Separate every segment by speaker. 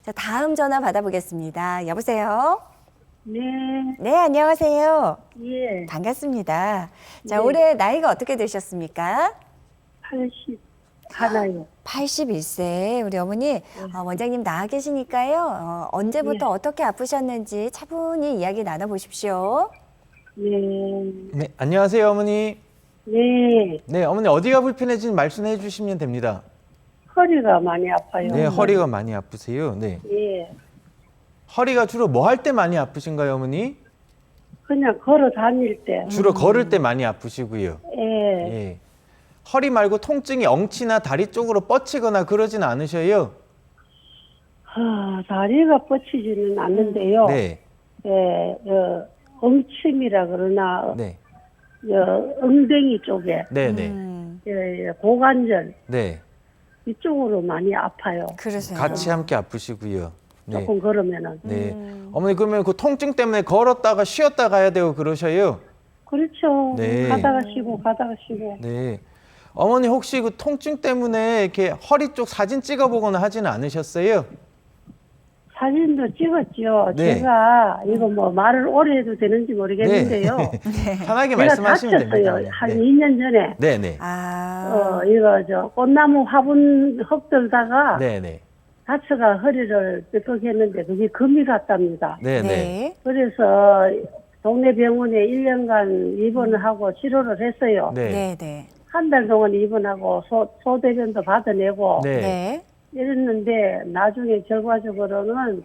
Speaker 1: 자, 다음 전화 받아보겠습니다. 여보세요?
Speaker 2: 네,
Speaker 1: 네, 안녕하세요.
Speaker 2: 예,
Speaker 1: 반갑습니다. 자,
Speaker 2: 네.
Speaker 1: 올해 나이가 어떻게 되셨습니까?
Speaker 2: 80 하나요.
Speaker 1: 81세 우리 어머니 원장님 나와 계시니까요. 언제부터 어떻게 아프셨는지 차분히 이야기 나눠보십시오.
Speaker 2: 네,
Speaker 3: 네, 안녕하세요, 어머니.
Speaker 2: 네,
Speaker 3: 네, 어머니 어디가 불편해진지 말씀해 주시면 됩니다.
Speaker 2: 허리가 많이 아파요.
Speaker 3: 네, 허리가 많이 아프세요. 네.
Speaker 2: 예,
Speaker 3: 허리가 주로 뭐 할 때 많이 아프신가요, 어머니?
Speaker 2: 그냥 걸어 다닐 때.
Speaker 3: 주로 걸을 때 많이 아프시고요.
Speaker 2: 예,
Speaker 3: 예. 허리 말고 통증이 엉치나 다리 쪽으로 뻗치거나 그러진 않으셔요?
Speaker 2: 다리가 뻗치지는 않는데요.
Speaker 3: 네.
Speaker 2: 예, 엉침이라 그러나,
Speaker 3: 네.
Speaker 2: 엉덩이 쪽에,
Speaker 3: 네, 네.
Speaker 2: 예, 고관절,
Speaker 3: 네.
Speaker 2: 이쪽으로 많이 아파요.
Speaker 1: 그러세요.
Speaker 3: 같이 함께 아프시고요. 네.
Speaker 2: 조금 걸으면은.
Speaker 3: 네. 어머니 그러면 그 통증 때문에 걸었다가 쉬었다 가야 되고 그러셔요?
Speaker 2: 그렇죠.
Speaker 3: 네.
Speaker 2: 가다가 쉬고, 가다가 쉬고.
Speaker 3: 네. 어머니 혹시 그 통증 때문에 이렇게 허리 쪽 사진 찍어보거나 하지는 않으셨어요?
Speaker 2: 사진도 찍었죠.
Speaker 3: 네.
Speaker 2: 제가 이거 뭐 말을 오래 해도 되는지 모르겠는데요.
Speaker 3: 편하게
Speaker 2: 제가
Speaker 3: 말씀하시면 됩니다.
Speaker 2: 다쳤어요. 한
Speaker 3: 네.
Speaker 2: 2년 전에.
Speaker 3: 네, 네.
Speaker 2: 이거 꽃나무 화분 흙들다가
Speaker 3: 네, 네.
Speaker 2: 다쳐가 허리를 삐걱했는데 그게 금이 갔답니다.
Speaker 3: 네, 네.
Speaker 1: 네.
Speaker 2: 그래서 동네 병원에 1년간 입원을 하고 치료를 했어요.
Speaker 3: 네.
Speaker 1: 네, 네.
Speaker 2: 한 달 동안 입원하고 소대변도 받아내고
Speaker 3: 네.
Speaker 1: 네.
Speaker 2: 이랬는데 나중에 결과적으로는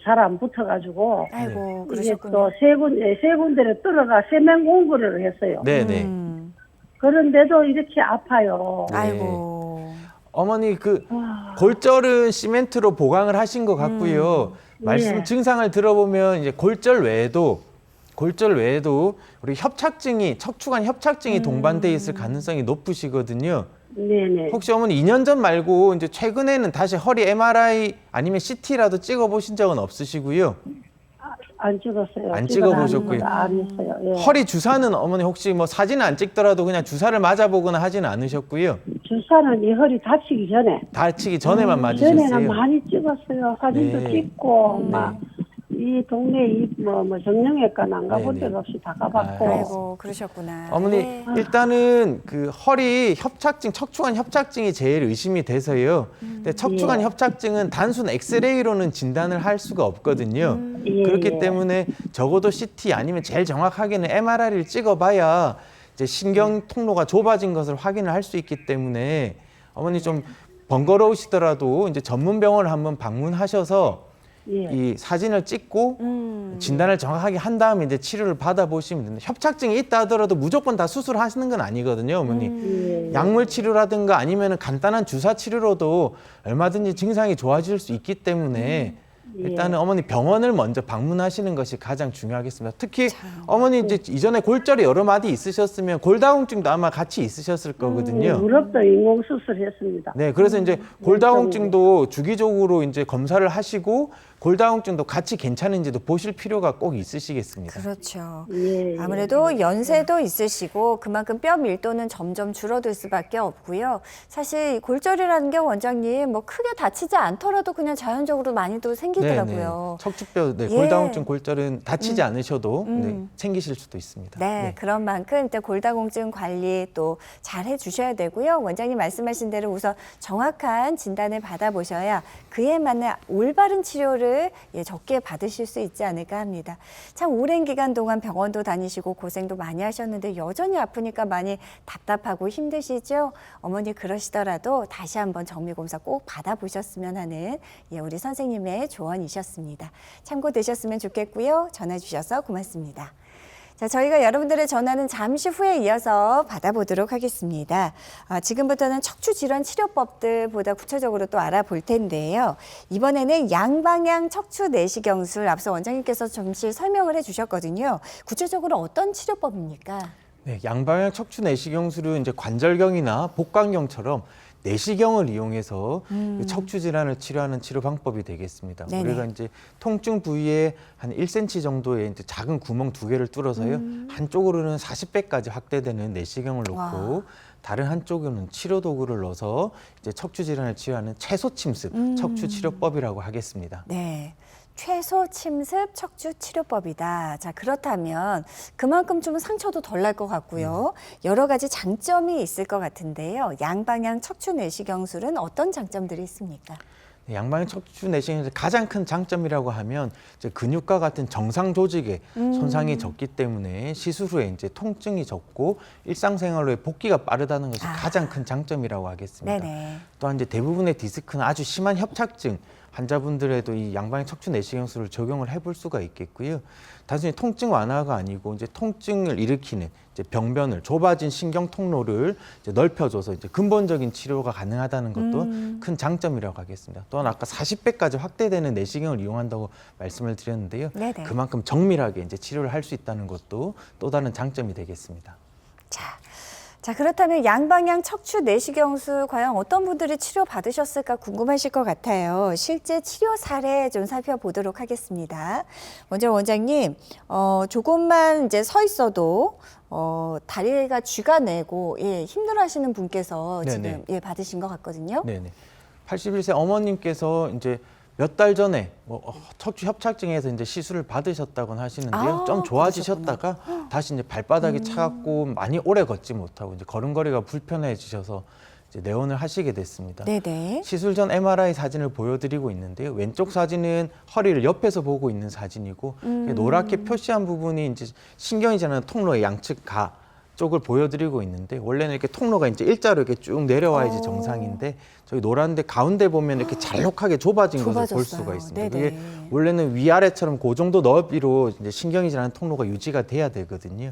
Speaker 2: 잘 안 붙어가지고
Speaker 1: 아이고,
Speaker 2: 이게
Speaker 1: 그러셨군요.
Speaker 2: 또 세 군데를 들어가 세면 공부를 했어요.
Speaker 3: 네, 네.
Speaker 2: 그런데도 이렇게 아파요.
Speaker 3: 네.
Speaker 1: 아이고.
Speaker 3: 어머니 그 골절은 시멘트로 보강을 하신 것 같고요. 말씀
Speaker 2: 예.
Speaker 3: 증상을 들어보면 이제 골절 외에도 우리 협착증이 척추관 협착증이 동반돼 있을 가능성이 높으시거든요.
Speaker 2: 네네.
Speaker 3: 혹시 어머니 2년 전 말고 이제 최근에는 다시 허리 MRI 아니면 CT라도 찍어보신 적은 없으시고요.
Speaker 2: 안 찍었어요.
Speaker 3: 안
Speaker 2: 찍어놨는
Speaker 3: 찍어보셨고요.
Speaker 2: 것도 안 했어요. 예.
Speaker 3: 허리 주사는 어머니 혹시 뭐 사진을 안 찍더라도 그냥 주사를 맞아보거나 하지는 않으셨고요.
Speaker 2: 주사는 이 허리 다치기 전에.
Speaker 3: 다치기 전에만
Speaker 2: 전에는
Speaker 3: 맞으셨어요.
Speaker 2: 많이 찍었어요. 사진도
Speaker 3: 네.
Speaker 2: 찍고
Speaker 3: 네.
Speaker 2: 막 이 동네 뭐 정형외과는 안 가본
Speaker 3: 네네.
Speaker 2: 적 없이 다 가봤고.
Speaker 1: 아이고, 그러셨구나.
Speaker 3: 어머니
Speaker 1: 네.
Speaker 3: 일단은 그 허리 협착증, 척추관 협착증이 제일 의심이 돼서요. 근데 척추관
Speaker 2: 예.
Speaker 3: 협착증은 단순 엑스레이로는 진단을 할 수가 없거든요.
Speaker 2: 예,
Speaker 3: 그렇기
Speaker 2: 예.
Speaker 3: 때문에 적어도 CT 아니면 제일 정확하게는 MRI를 찍어봐야 이제 신경 통로가 좁아진 것을 확인을 할 수 있기 때문에 어머니 좀 번거로우시더라도 이제 전문 병원을 한번 방문하셔서
Speaker 2: 예.
Speaker 3: 이 사진을 찍고 진단을 정확하게 한 다음에 이제 치료를 받아보시면 됩니다. 협착증이 있다 하더라도 무조건 다 수술하시는 건 아니거든요, 어머니.
Speaker 2: 예.
Speaker 3: 약물 치료라든가 아니면 간단한 주사 치료로도 얼마든지 증상이 좋아질 수 있기 때문에 일단은 어머니 병원을 먼저 방문하시는 것이 가장 중요하겠습니다. 특히 어머니 이제 이전에 골절이 여러 마디 있으셨으면 골다공증도 아마 같이 있으셨을 거거든요.
Speaker 2: 무릎도 인공수술했습니다.
Speaker 3: 네, 그래서 이제 골다공증도 주기적으로 이제 검사를 하시고 골다공증도 같이 괜찮은지도 보실 필요가 꼭 있으시겠습니다.
Speaker 1: 그렇죠.
Speaker 2: 예, 예.
Speaker 1: 아무래도 연세도 있으시고 그만큼 뼈 밀도는 점점 줄어들 수밖에 없고요. 사실 이 골절이라는 게 원장님 뭐 크게 다치지 않더라도 그냥 자연적으로 많이도 생기더라고요.
Speaker 3: 척추뼈, 네,
Speaker 1: 예.
Speaker 3: 골다공증, 골절은 다치지 않으셔도 네, 생기실 수도 있습니다.
Speaker 1: 네, 그런 만큼 일단 골다공증 관리 또 잘 해주셔야 되고요. 원장님 말씀하신 대로 우선 정확한 진단을 받아보셔야 그에 맞는 올바른 치료를 적게 받으실 수 있지 않을까 합니다. 참 오랜 기간 동안 병원도 다니시고 고생도 많이 하셨는데 여전히 아프니까 많이 답답하고 힘드시죠? 어머니 그러시더라도 다시 한번 정밀검사 꼭 받아보셨으면 하는 우리 선생님의 조언이셨습니다. 참고되셨으면 좋겠고요. 전화 주셔서 고맙습니다. 자, 저희가 여러분들의 전화는 잠시 후에 이어서 받아보도록 하겠습니다. 지금부터는 척추 질환 치료법들보다 구체적으로 또 알아볼 텐데요. 이번에는 양방향 척추 내시경술 앞서 원장님께서 잠시 설명을 해주셨거든요. 구체적으로 어떤 치료법입니까?
Speaker 3: 네, 양방향 척추 내시경술은 이제 관절경이나 복강경처럼 내시경을 이용해서 그 척추 질환을 치료하는 치료 방법이 되겠습니다.
Speaker 1: 네네.
Speaker 3: 우리가 이제 통증 부위에 한 1cm 정도의 이제 작은 구멍 2개를 뚫어서요. 한쪽으로는 40배까지 확대되는 내시경을 놓고 다른 한쪽으로는 치료 도구를 넣어서 이제 척추 질환을 치료하는 최소 침습 척추 치료법이라고 하겠습니다.
Speaker 1: 네. 최소 침습 척추 치료법이다. 자, 그렇다면 그만큼 좀 상처도 덜 날 것 같고요. 여러 가지 장점이 있을 것 같은데요. 양방향 척추 내시경술은 어떤 장점들이 있습니까?
Speaker 3: 양방향 척추 내시경의 가장 큰 장점이라고 하면 이제 근육과 같은 정상 조직에 손상이 적기 때문에 시술 후에 이제 통증이 적고 일상생활로의 복귀가 빠르다는 것이 가장 큰 장점이라고 하겠습니다.
Speaker 1: 네네.
Speaker 3: 또한 이제 대부분의 디스크는 아주 심한 협착증 환자분들에도 이 양방향 척추 내시경술을 적용을 해볼 수가 있겠고요. 단순히 통증 완화가 아니고 이제 통증을 일으키는 이제 병변을 좁아진 신경 통로를 이제 넓혀줘서 이제 근본적인 치료가 가능하다는 것도 큰 장점이라고 하겠습니다. 또한 아까 40배까지 확대되는 내시경을 이용한다고 말씀을 드렸는데요.
Speaker 1: 네네.
Speaker 3: 그만큼 정밀하게 이제 치료를 할 수 있다는 것도 또 다른 장점이 되겠습니다.
Speaker 1: 자, 그렇다면 양방향 척추 내시경술 과연 어떤 분들이 치료 받으셨을까 궁금하실 것 같아요. 실제 치료 사례 좀 살펴보도록 하겠습니다. 먼저 원장님, 조금만 이제 서 있어도 다리가 쥐가 내고 힘들어하시는 분께서
Speaker 3: 네네.
Speaker 1: 지금 받으신 것 같거든요.
Speaker 3: 네네. 81세 어머님께서 이제 몇 달 전에 척추 협착증에서 이제 시술을 받으셨다고는 하시는데요. 좀 좋아지셨다가 다시 이제 발바닥이 차갑고 많이 오래 걷지 못하고 이제 걸음걸이가 불편해지셔서 이제 내원을 하시게 됐습니다.
Speaker 1: 네네.
Speaker 3: 시술 전 MRI 사진을 보여드리고 있는데요. 왼쪽 사진은 허리를 옆에서 보고 있는 사진이고 노랗게 표시한 부분이 이제 신경이 지나는 통로의 양측 가 쪽을 보여드리고 있는데 원래는 이렇게 통로가 이제 일자로 이렇게 쭉 내려와야지 정상인데 저기 노란데 가운데 보면 이렇게 잘록하게 좁아진 것을 볼 수가 있습니다.
Speaker 1: 네네.
Speaker 3: 그게 원래는 위아래처럼 그 정도 너비로 이제 신경이 지나는 통로가 유지가 돼야 되거든요.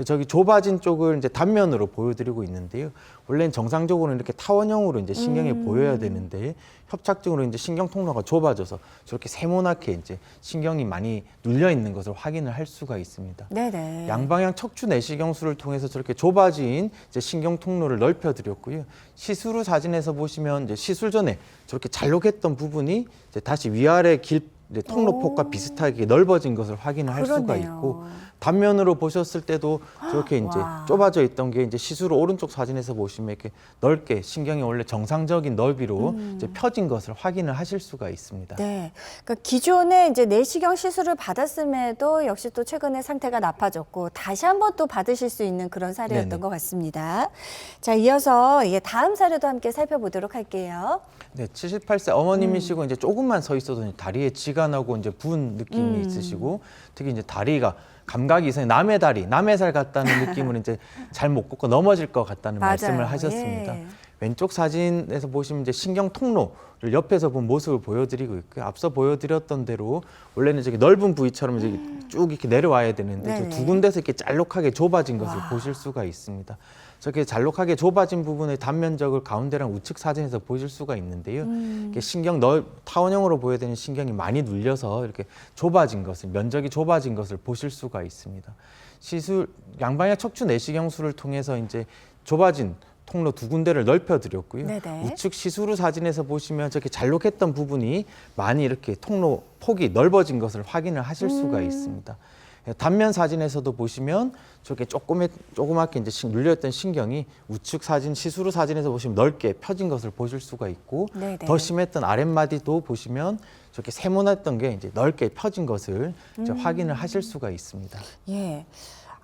Speaker 3: 저기 좁아진 쪽을 이제 단면으로 보여드리고 있는데요. 원래는 정상적으로는 이렇게 타원형으로 이제 신경이 보여야 되는데 협착증으로 이제 신경 통로가 좁아져서 저렇게 세모나게 이제 신경이 많이 눌려 있는 것을 확인을 할 수가 있습니다.
Speaker 1: 네네.
Speaker 3: 양방향 척추 내시경술을 통해서 저렇게 좁아진 이제 신경 통로를 넓혀드렸고요. 시술 후 사진에서 보시면 이제 시술 전에 저렇게 잘록했던 부분이 이제 다시 위아래 길 이제 통로폭과 비슷하게 넓어진 것을 확인을 할 수가
Speaker 1: 그러네요.
Speaker 3: 있고 단면으로 보셨을 때도 저렇게 이제
Speaker 1: 와.
Speaker 3: 좁아져 있던 게 이제 시술 후 오른쪽 사진에서 보시면 이렇게 넓게 신경이 원래 정상적인 넓이로 이제 펴진 것을 확인을 하실 수가 있습니다.
Speaker 1: 네. 그러니까 기존에 이제 내시경 시술을 받았음에도 역시 또 최근에 상태가 나빠졌고 다시 한번 또 받으실 수 있는 그런 사례였던
Speaker 3: 네네.
Speaker 1: 것 같습니다. 자, 이어서 다음 사례도 함께 살펴보도록 할게요.
Speaker 3: 네, 78세 어머님이시고 이제 조금만 서 있어도 다리에 쥐가 나고 이제 부은 느낌이 있으시고 특히 이제 다리가 감각이 이상해 남의 다리, 남의 살 같다는 느낌으로 이제 잘 못 걷고 넘어질 것 같다는
Speaker 1: 맞아요.
Speaker 3: 말씀을 하셨습니다.
Speaker 1: 예.
Speaker 3: 왼쪽 사진에서 보시면 이제 신경 통로를 옆에서 본 모습을 보여드리고 있고요. 앞서 보여드렸던 대로 원래는 저기 넓은 부위처럼 이제 쭉 이렇게 내려와야 되는데
Speaker 1: 네네.
Speaker 3: 두 군데서 이렇게 잘록하게 좁아진 것을 보실 수가 있습니다. 저렇게 잘록하게 좁아진 부분의 단면적을 가운데랑 우측 사진에서 보실 수가 있는데요. 이렇게 신경 타원형으로 보여야 되는 신경이 많이 눌려서 이렇게 좁아진 것을 면적이 좁아진 것을 보실 수가 있습니다. 시술 양방향 척추 내시경술을 통해서 이제 좁아진 통로 두 군데를 넓혀드렸고요.
Speaker 1: 네네.
Speaker 3: 우측 시술 후 사진에서 보시면 저렇게 잘록했던 부분이 많이 이렇게 통로 폭이 넓어진 것을 확인을 하실 수가 있습니다. 단면 사진에서도 보시면 저렇게 조그맣게 이제 눌려있던 신경이 우측 사진, 시술 후 사진에서 보시면 넓게 펴진 것을 보실 수가 있고
Speaker 1: 네네.
Speaker 3: 더 심했던 아랫마디도 보시면 저렇게 세모났던 게 이제 넓게 펴진 것을 이제 확인을 하실 수가 있습니다.
Speaker 1: 예.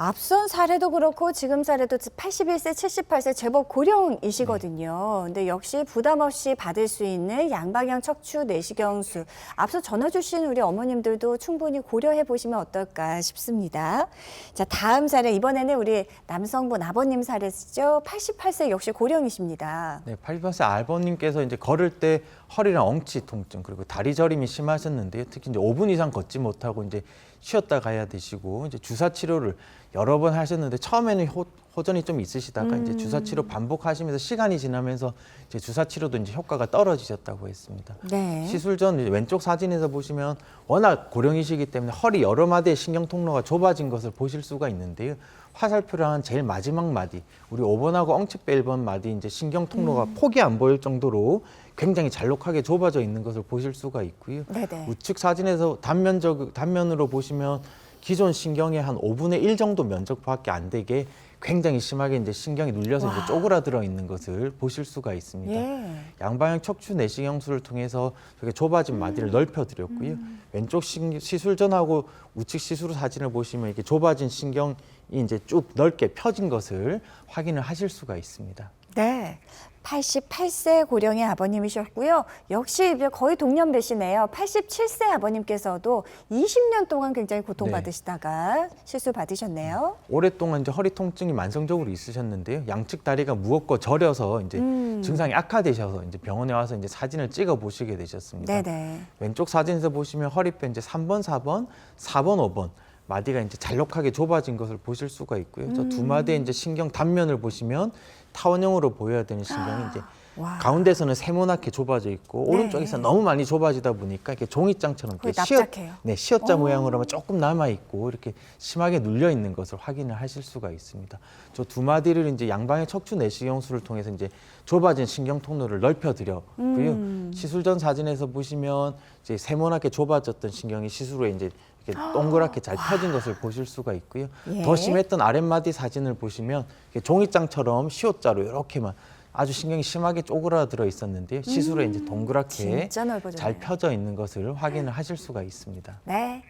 Speaker 1: 앞선 사례도 그렇고 지금 사례도 81세, 78세 제법 고령이시거든요. 근데 역시 부담 없이 받을 수 있는 양방향 척추 내시경술. 앞서 전화 주신 우리 어머님들도 충분히 고려해 보시면 어떨까 싶습니다. 자, 다음 사례 이번에는 우리 남성분 아버님 사례죠. 88세 역시 고령이십니다.
Speaker 3: 네, 88세 아버님께서 이제 걸을 때 허리랑 엉치 통증 그리고 다리 저림이 심하셨는데요. 특히 이제 5분 이상 걷지 못하고 이제 쉬었다 가야 되시고 이제 주사 치료를 여러 번 하셨는데 처음에는 호전이 좀 있으시다가 이제 주사 치료 반복하시면서 시간이 지나면서 이제 주사 치료도 이제 효과가 떨어지셨다고 했습니다.
Speaker 1: 네.
Speaker 3: 시술 전 이제 왼쪽 사진에서 보시면 워낙 고령이시기 때문에 허리 여러 마디의 신경 통로가 좁아진 것을 보실 수가 있는데요. 화살표를 한 제일 마지막 마디, 우리 5번하고 엉치뼈 1번 마디 이제 신경 통로가 폭이 안 보일 정도로 굉장히 잘록하게 좁아져 있는 것을 보실 수가 있고요.
Speaker 1: 네네.
Speaker 3: 우측 사진에서 단면으로 보시면 기존 신경의 한 5분의 1 정도 면적밖에 안 되게 굉장히 심하게 이제 신경이 눌려서 이제 쪼그라들어 있는 것을 보실 수가 있습니다.
Speaker 1: 예.
Speaker 3: 양방향 척추 내시경술을 통해서 이렇게 좁아진 마디를 넓혀 드렸고요. 왼쪽 시술전하고 우측 시술 사진을 보시면 이렇게 좁아진 신경이 이제 쭉 넓게 펴진 것을 확인을 하실 수가 있습니다.
Speaker 1: 네. 88세 고령의 아버님이셨고요. 역시 이제 거의 동년배시네요. 87세 아버님께서도 20년 동안 굉장히 고통받으시다가 시술 받으셨네요.
Speaker 3: 오랫동안 이제 허리 통증이 만성적으로 있으셨는데요. 양측 다리가 무겁고 저려서 이제 증상이 악화되셔서 이제 병원에 와서 이제 사진을 찍어 보시게 되셨습니다.
Speaker 1: 네네.
Speaker 3: 왼쪽 사진에서 보시면 허리뼈 이제 3번, 4번, 4번, 5번 마디가 이제 잘록하게 좁아진 것을 보실 수가 있고요. 저 두 마디의 이제 신경 단면을 보시면 타원형으로 보여야 되는 신경이 이제
Speaker 1: 와.
Speaker 3: 가운데서는 세모나게 좁아져 있고
Speaker 1: 네.
Speaker 3: 오른쪽에서 너무 많이 좁아지다 보니까 이렇게 종이장처럼
Speaker 1: 거의
Speaker 3: 이렇게
Speaker 1: 납작해요.
Speaker 3: 시옷자 모양으로만 조금 남아 있고 이렇게 심하게 눌려 있는 것을 확인을 하실 수가 있습니다. 저 두 마디를 이제 양방의 척추 내시경술을 통해서 이제 좁아진 신경 통로를 넓혀 드렸고요. 시술 전 사진에서 보시면 이제 세모나게 좁아졌던 신경이 시술 후에 이제 이렇게 동그랗게 잘 펴진 것을 보실 수가 있고요.
Speaker 1: 예.
Speaker 3: 더 심했던 아랫마디 사진을 보시면 이렇게 종이장처럼 시옷자로 이렇게만 아주 신경이 심하게 쪼그라들어 있었는데요. 시술 후에 이제 동그랗게
Speaker 1: 진짜 넓어졌네요.
Speaker 3: 잘 펴져 있는 것을 확인을 하실 수가 있습니다.
Speaker 1: 네.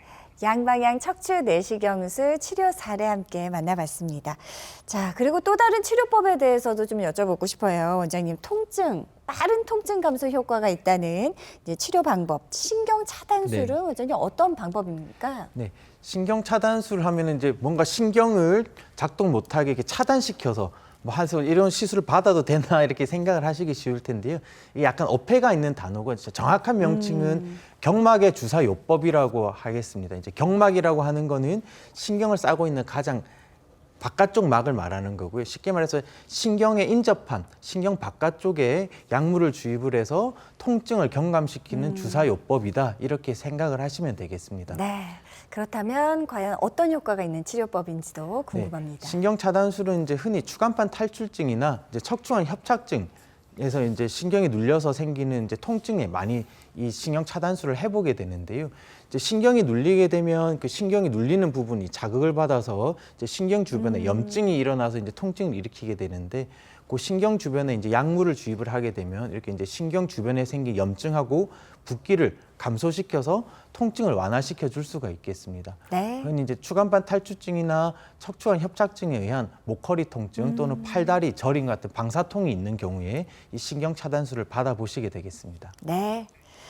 Speaker 1: 양방향 척추 내시경술 치료 사례 함께 만나봤습니다. 자, 그리고 또 다른 치료법에 대해서도 좀 여쭤보고 싶어요. 원장님, 통증, 빠른 통증 감소 효과가 있다는 이제 치료 방법, 신경 차단술은
Speaker 3: 네.
Speaker 1: 원장님 어떤 방법입니까?
Speaker 3: 네, 신경 차단술 하면은 이제 뭔가 신경을 작동 못하게 이렇게 차단시켜서 뭐 해서 이런 시술을 받아도 되나 이렇게 생각을 하시기 쉬울 텐데요. 이게 약간 어폐가 있는 단어고 진짜 정확한 명칭은 경막의 주사요법이라고 하겠습니다. 이제 경막이라고 하는 거는 신경을 싸고 있는 가장 바깥쪽 막을 말하는 거고요. 쉽게 말해서 신경에 인접한 신경 바깥쪽에 약물을 주입을 해서 통증을 경감시키는 주사요법이다. 이렇게 생각을 하시면 되겠습니다.
Speaker 1: 네. 그렇다면 과연 어떤 효과가 있는 치료법인지도 궁금합니다.
Speaker 3: 네, 신경 차단술은 이제 흔히 추간판 탈출증이나 이제 척추관 협착증에서 이제 신경이 눌려서 생기는 이제 통증에 많이 이 신경 차단술을 해보게 되는데요. 이제 신경이 눌리게 되면 그 신경이 눌리는 부분이 자극을 받아서 이제 신경 주변에 염증이 일어나서 이제 통증을 일으키게 되는데 그 신경 주변에 이제 약물을 주입을 하게 되면 이렇게 이제 신경 주변에 생긴 염증하고 붓기를 감소시켜서 통증을 완화시켜 줄 수가 있겠습니다.
Speaker 1: 네.
Speaker 3: 흔히 이제 추간판 탈출증이나 척추관 협착증에 의한 목허리 통증 또는 팔다리 저림 같은 방사통이 있는 경우에 이 신경 차단술을 받아보시게 되겠습니다.
Speaker 1: 네.